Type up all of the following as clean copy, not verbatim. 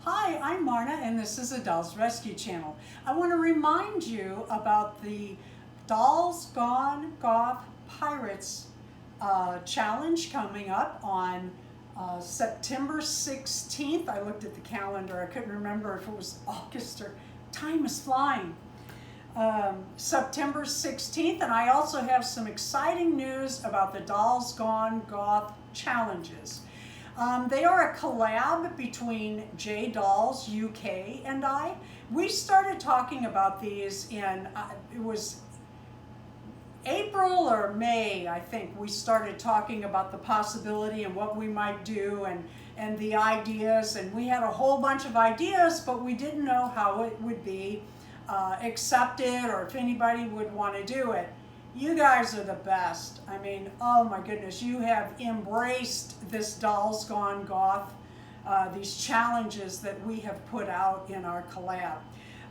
Hi, I'm Marna and this is a Dolls Rescue channel. I want to remind you about the Dolls Gone Goth Pirates challenge coming up on September 16th. I looked at the calendar. I couldn't remember if it was August or time is flying. September 16th, and I also have some exciting news about the Dolls Gone Goth challenges. They are a collab between J Dolls UK and I. We started talking about these in, it was April or May, I think. We started talking about the possibility and what we might do and the ideas, and we had a whole bunch of ideas, but we didn't know how it would be accepted or if anybody would want to do it. You guys are the best. I mean, oh my goodness, you have embraced this Dolls Gone Goth, these challenges that we have put out in our collab.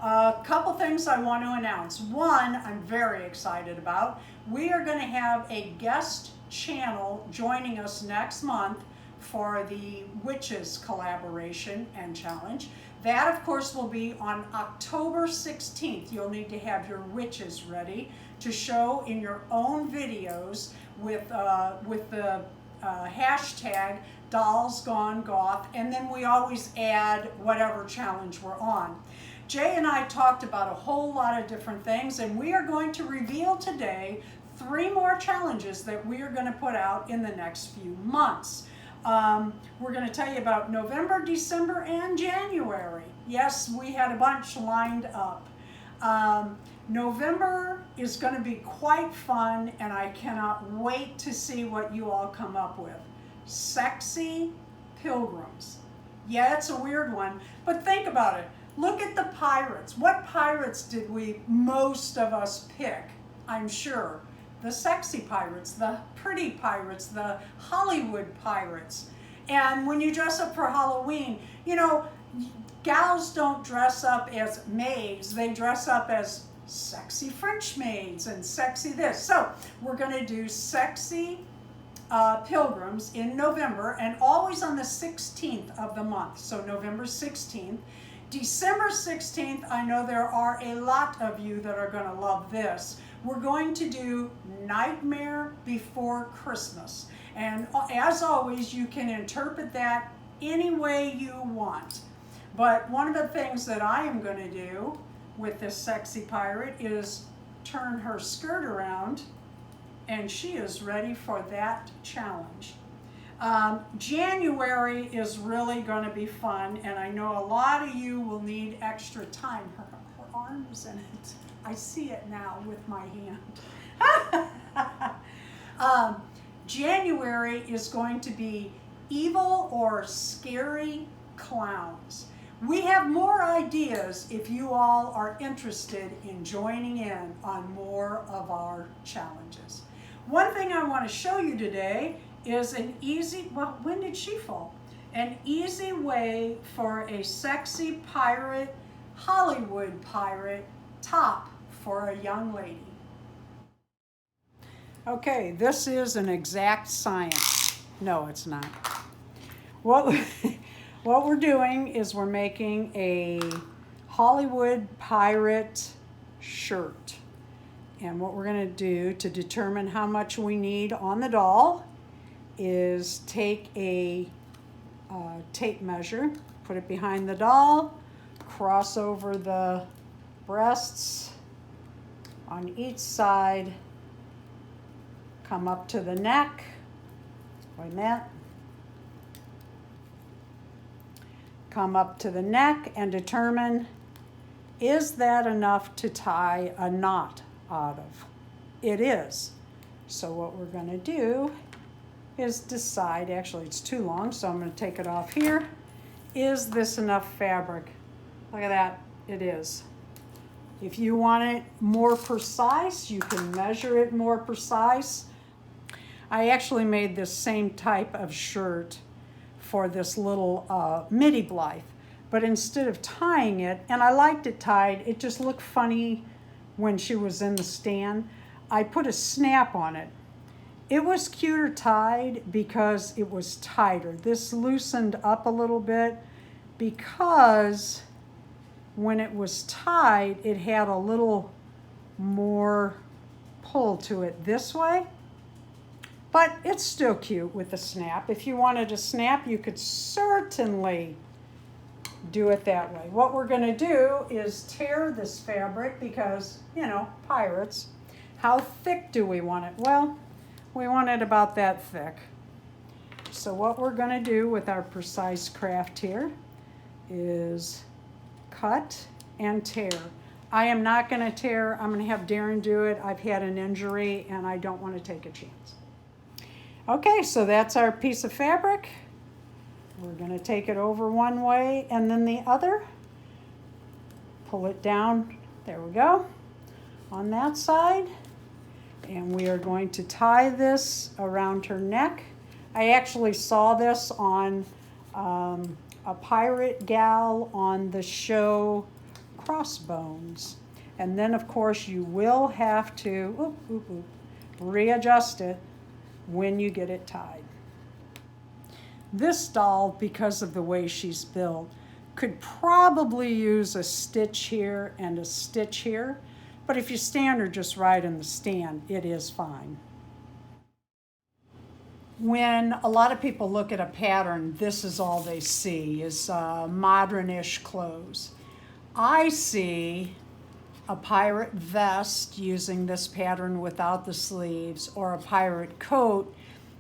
A couple things I want to announce. One, I'm very excited about. We are going to have a guest channel joining us next month for the Witches collaboration and challenge. That, of course, will be on October 16th. You'll need to have your witches ready to show in your own videos with the hashtag Dolls Gone Goth, and then we always add whatever challenge we're on. Jay and I talked about a whole lot of different things, and we are going to reveal today 3 more challenges that we are going to put out in the next few months. We're going to tell you about November, December, and January. Yes, we had a bunch lined up. November is going to be quite fun, and I cannot wait to see what you all come up with. Sexy pilgrims. Yeah, it's a weird one, but think about it. Look at the pirates. What pirates did most of us pick? I'm sure. The sexy pirates, the pretty pirates, the Hollywood pirates. And when you dress up for Halloween, you know, gals don't dress up as maids, they dress up as sexy French maids and sexy this. So we're going to do sexy pilgrims in November, and always on the 16th of the month. So November 16th. December 16th, I know there are a lot of you that are going to love this. We're going to do Nightmare Before Christmas. And as always, you can interpret that any way you want. But one of the things that I am going to do with this sexy pirate is turn her skirt around, and she is ready for that challenge. January is really going to be fun, and I know a lot of you will need extra time. Her arm is in it. I see it now with my hand. January is going to be evil or scary clowns. We have more ideas if you all are interested in joining in on more of our challenges. One thing I want to show you today is an easy, well, when did she fall? An easy way for a sexy pirate, Hollywood pirate top for a young lady. Okay, this is an exact science. No, it's not. What we're doing is we're making a Hollywood pirate shirt. And what we're going to do to determine how much we need on the doll is take a tape measure, put it behind the doll, cross over the breasts on each side, come up to the neck, wait a minute, come up to the neck and determine, is that enough to tie a knot out of? It is. So what we're going to do is decide, actually it's too long, so I'm going to take it off here. Is this enough fabric? Look at that, it is. If you want it more precise, you can measure it more precise. I actually made this same type of shirt for this little midi Blythe, but instead of tying it, and I liked it tied, it just looked funny when she was in the stand, I put a snap on it. It was cuter tied because it was tighter. This loosened up a little bit because when it was tied, it had a little more pull to it this way. But it's still cute with the snap. If you wanted to snap, you could certainly do it that way. What we're going to do is tear this fabric because, you know, pirates. How thick do we want it? Well, we want it about that thick. So what we're going to do with our precise craft here is cut and tear. I am not going to tear. I'm going to have Darren do it. I've had an injury and I don't want to take a chance. Okay, so that's our piece of fabric. We're going to take it over one way and then the other. Pull it down. There we go. On that side. And we are going to tie this around her neck. I actually saw this on a pirate gal on the show Crossbones. And then of course you will have to readjust it when you get it tied. This doll, because of the way she's built, could probably use a stitch here and a stitch here, but if you stand her just right in the stand, it is fine. When a lot of people look at a pattern, this is all they see, is modern-ish clothes. I see a pirate vest using this pattern without the sleeves, or a pirate coat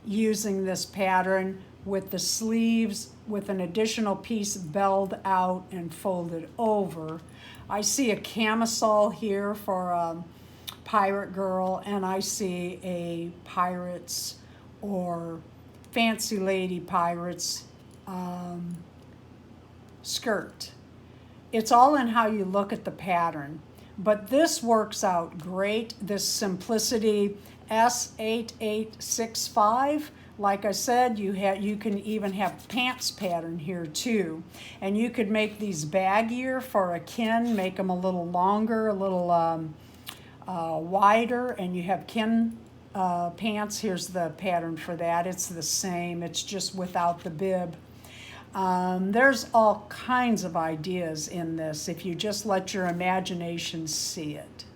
using this pattern with the sleeves with an additional piece belled out and folded over. I see a camisole here for a pirate girl, and I see a pirates or fancy lady pirates skirt. It's all in how you look at the pattern. But this works out great, this Simplicity S8865. Like I said, you can even have pants pattern here too. And you could make these baggier for a kin, make them a little longer, a little wider, and you have kin pants. Here's the pattern for that. It's the same, it's just without the bib. There's all kinds of ideas in this if you just let your imagination see it.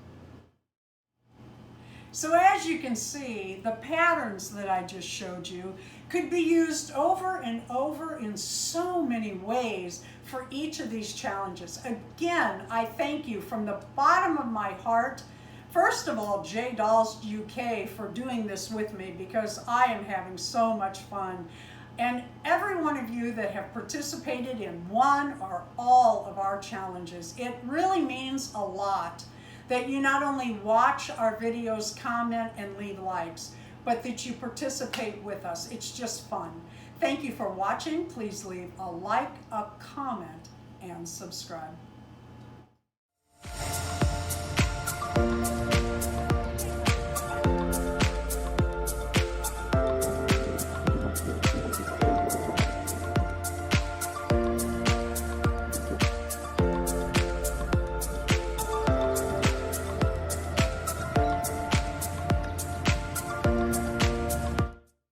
So as you can see, the patterns that I just showed you could be used over and over in so many ways for each of these challenges. Again, I thank you from the bottom of my heart. First of all, J Dolls UK for doing this with me because I am having so much fun. And every one of you that have participated in one or all of our challenges, it really means a lot that you not only watch our videos, comment, and leave likes, but that you participate with us. It's just fun. Thank you for watching. Please leave a like, a comment, and subscribe.